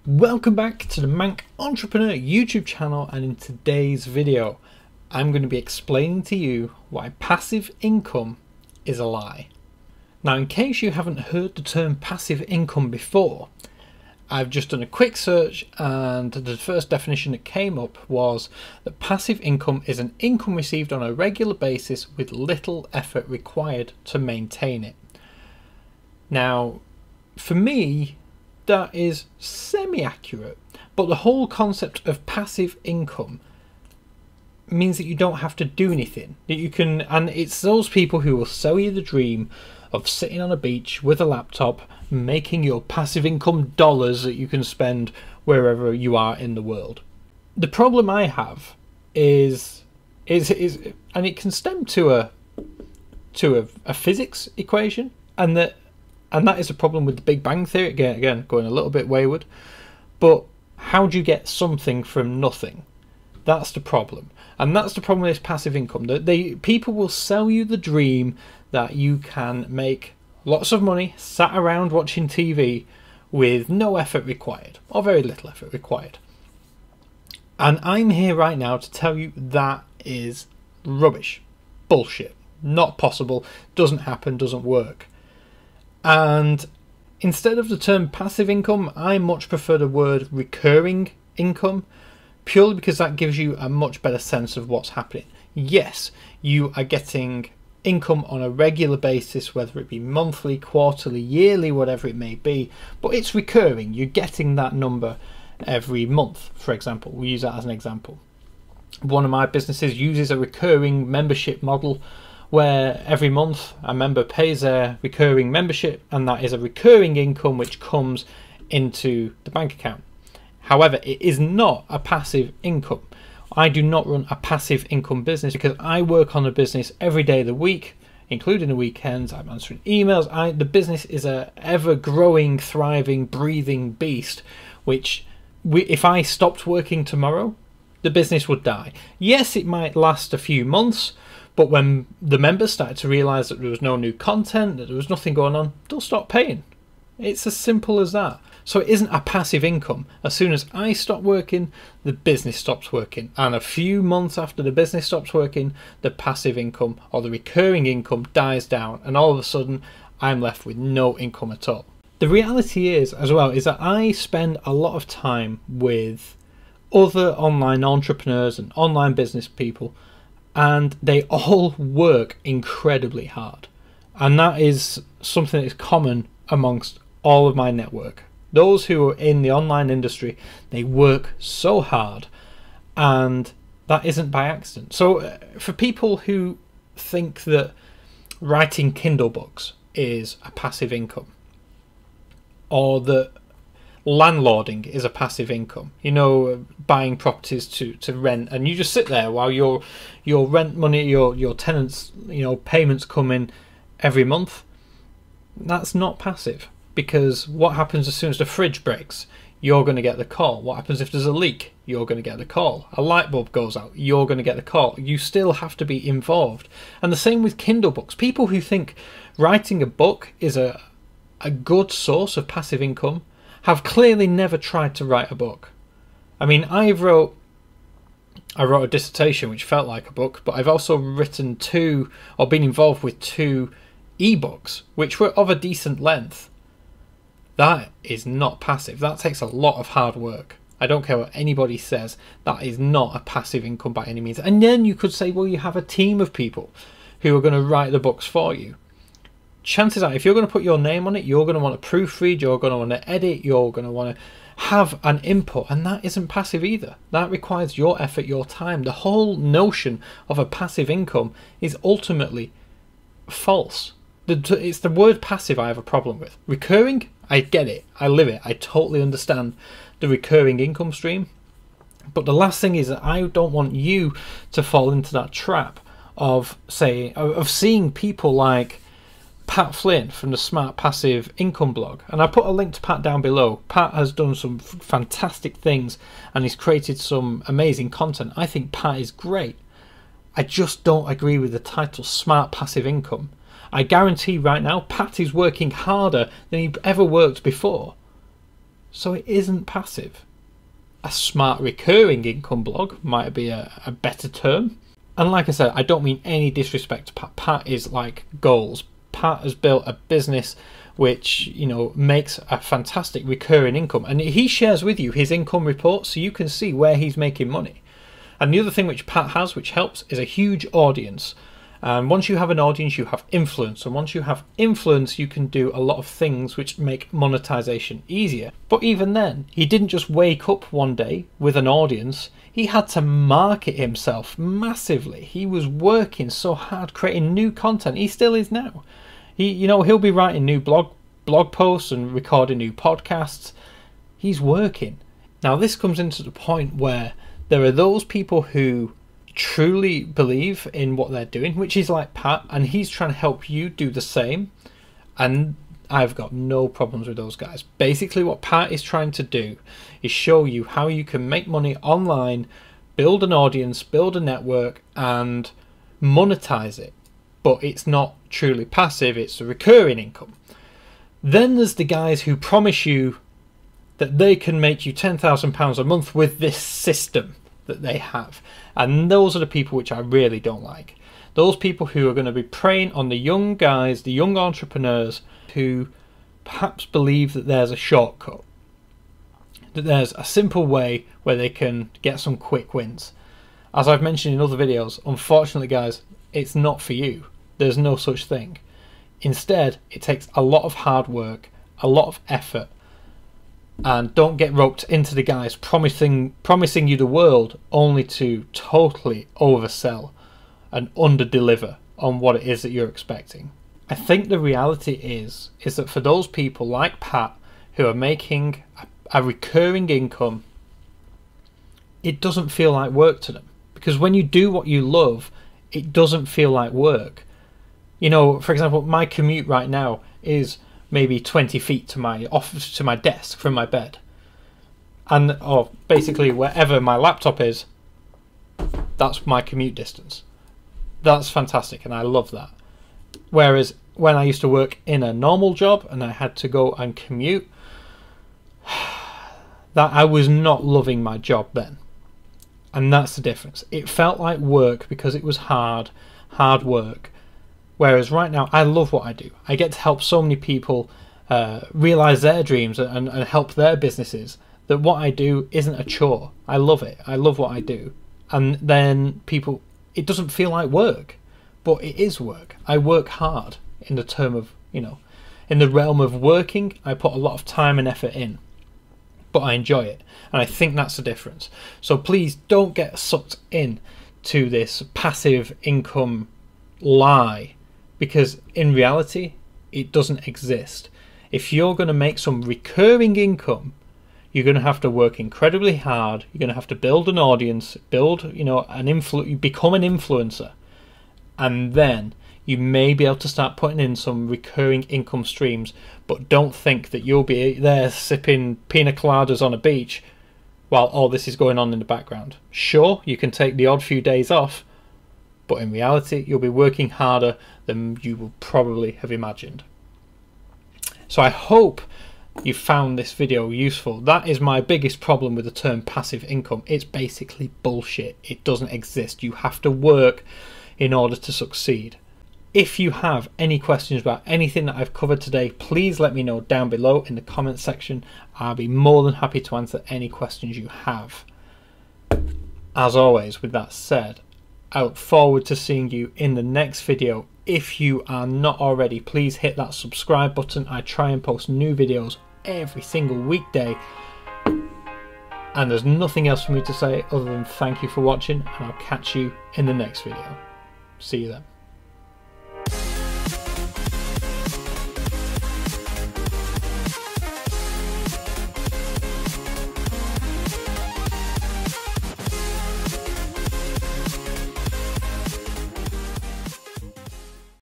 Welcome back to the Manc Entrepreneur YouTube channel, and in today's video I'm going to be explaining to you why passive income is a lie. Now, in case you haven't heard the term passive income before, I've just done a quick search and the first definition that came up was that passive income is an income received on a regular basis with little effort required to maintain it. Now, for me, that is semi-accurate, but the whole concept of passive income means that you don't have to do anything, that you can, and it's those people who will sell you the dream of sitting on a beach with a laptop making your passive income dollars that you can spend wherever you are in the world. The problem I have is and it can stem to a physics equation, and that is a problem with the Big Bang Theory. Again, going a little bit wayward, but how do you get something from nothing? That's the problem, and that's the problem with this passive income. That people will sell you the dream that you can make lots of money sat around watching TV with no effort required, or very little effort required. And I'm here right now to tell you that is rubbish, bullshit, not possible, doesn't happen, doesn't work. And instead of the term passive income, I much prefer the word recurring income, purely because that gives you a much better sense of what's happening. Yes, you are getting income on a regular basis, whether it be monthly, quarterly, yearly, whatever it may be, but it's recurring. You're getting that number every month, for example. We use that as an example. One of my businesses uses a recurring membership model where every month a member pays their recurring membership, and that is a recurring income which comes into the bank account. However, it is not a passive income. I do not run a passive income business because I work on a business every day of the week, including the weekends. I'm answering emails. The business is a ever-growing, thriving, breathing beast, which if I stopped working tomorrow, the business would die. Yes, it might last a few months, but when the members started to realise that there was no new content, that there was nothing going on, they'll stop paying. It's as simple as that. So it isn't a passive income. As soon as I stop working, the business stops working. And a few months after the business stops working, the passive income or the recurring income dies down. And all of a sudden, I'm left with no income at all. The reality is, as well, is that I spend a lot of time with other online entrepreneurs and online business people, and they all work incredibly hard. And that is something that is common amongst all of my network. Those who are in the online industry, they work so hard, and that isn't by accident. So for people who think that writing Kindle books is a passive income, or that landlording is a passive income, you know, buying properties to rent, and you just sit there while your rent money, your tenants, you know, payments come in every month, that's not passive. Because what happens as soon as the fridge breaks? You're going to get the call. What happens if there's a leak? You're going to get the call. A light bulb goes out. You're going to get the call. You still have to be involved. And the same with Kindle books. People who think writing a book is a good source of passive income have clearly never tried to write a book. I mean, I wrote a dissertation which felt like a book, but I've also written been involved with 2 ebooks which were of a decent length. That is not passive. That takes a lot of hard work. I don't care what anybody says. That is not a passive income by any means. And then you could say, well, you have a team of people who are going to write the books for you. Chances are, if you're going to put your name on it, you're going to want to proofread, you're going to want to edit, you're going to want to have an input, and that isn't passive either. That requires your effort, your time. The whole notion of a passive income is ultimately false. It's the word passive I have a problem with. Recurring, I get it, I live it, I totally understand the recurring income stream. But the last thing is that I don't want you to fall into that trap of seeing people like Pat Flynn from the Smart Passive Income blog. And I put a link to Pat down below. Pat has done some fantastic things and he's created some amazing content. I think Pat is great. I just don't agree with the title Smart Passive Income. I guarantee right now Pat is working harder than he ever worked before. so it isn't passive. A smart recurring income blog might be a better term. And like I said, I don't mean any disrespect to Pat. Pat is like goals. Pat has built a business which, you know, makes a fantastic recurring income, and he shares with you his income report so you can see where he's making money. And the other thing which Pat has, which helps, is a huge audience. And once you have an audience, you have influence, and once you have influence, you can do a lot of things which make monetization easier. But even then, he didn't just wake up one day with an audience. He had to market himself massively. He was working so hard creating new content. He still is now. He'll be writing new blog posts and recording new podcasts. He's working. Now this comes into the point where there are those people who truly believe in what they're doing, which is like Pat, and he's trying to help you do the same. And I've got no problems with those guys. Basically what Pat is trying to do is show you how you can make money online, build an audience, build a network, and monetize it. But it's not truly passive, it's a recurring income. Then there's the guys who promise you that they can make you £10,000 a month with this system that they have. And those are the people which I really don't like. Those people who are going to be preying on the young guys, the young entrepreneurs who perhaps believe that there's a shortcut, that there's a simple way where they can get some quick wins. As I've mentioned in other videos, unfortunately guys, it's not for you. There's no such thing. Instead, it takes a lot of hard work, a lot of effort, and don't get roped into the guys promising you the world only to totally oversell and underdeliver on what it is that you're expecting. I think the reality is that for those people like Pat who are making a recurring income, it doesn't feel like work to them. Because when you do what you love, it doesn't feel like work. You know, for example, my commute right now is maybe 20 feet to my office, to my desk from my bed. And basically wherever my laptop is, that's my commute distance. That's fantastic, and I love that. Whereas when I used to work in a normal job and I had to go and commute, that I was not loving my job then. And that's the difference. It felt like work because it was hard work. Whereas right now, I love what I do. I get to help so many people realize their dreams and help their businesses, that what I do isn't a chore. I love it. I love what I do. And then people, it doesn't feel like work, but it is work. I work hard in the term of, you know, in the realm of working, I put a lot of time and effort in, but I enjoy it. And I think that's the difference. So please don't get sucked in to this passive income lie, because in reality, it doesn't exist. If you're going to make some recurring income, you're going to have to work incredibly hard. You're going to have to build an audience, build, you know, become an influencer, and then you may be able to start putting in some recurring income streams. But don't think that you'll be there sipping pina coladas on a beach while all this is going on in the background. Sure, you can take the odd few days off, but in reality, you'll be working harder than you will probably have imagined. So I hope you found this video useful. That is my biggest problem with the term passive income. It's basically bullshit. It doesn't exist. You have to work in order to succeed. If you have any questions about anything that I've covered today, please let me know down below in the comments section. I'll be more than happy to answer any questions you have. As always, with that said, I look forward to seeing you in the next video. If you are not already, please hit that subscribe button. I try and post new videos every single weekday. And there's nothing else for me to say other than thank you for watching, and I'll catch you in the next video. See you then.